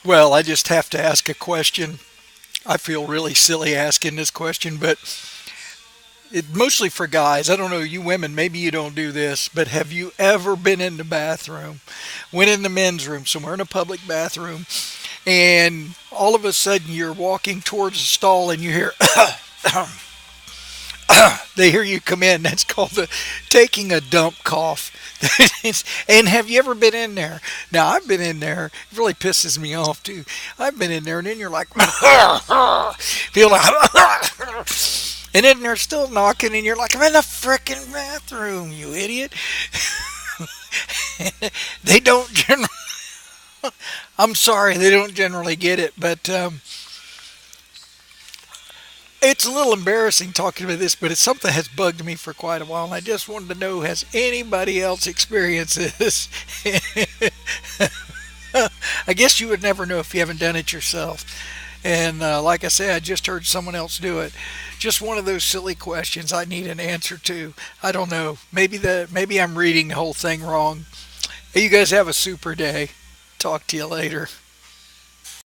Well, I just have to ask a question. I feel really silly asking this question, but it mostly for guys. I don't know, you women, maybe you don't do this, but have you ever been in the bathroom, went in the men's room, somewhere in a public bathroom, and all of a sudden you're walking towards the stall and you hear they hear you come in. That's called the taking a dump cough. And have you ever been in there? Now I've been in there. It really pisses me off too. I've been in there, and then you're like, feel like, and then they're still knocking, and you're like, I'm in the frickin' bathroom, you idiot. They don't generally. I'm sorry, they don't generally get it, but it's a little embarrassing talking about this, but it's something that's bugged me for quite a while, and I just wanted to know, has anybody else experienced this? I guess you would never know if you haven't done it yourself. And like I said, I just heard someone else do it. Just one of those silly questions I need an answer to. I don't know. Maybe I'm reading the whole thing wrong. Hey, you guys have a super day. Talk to you later.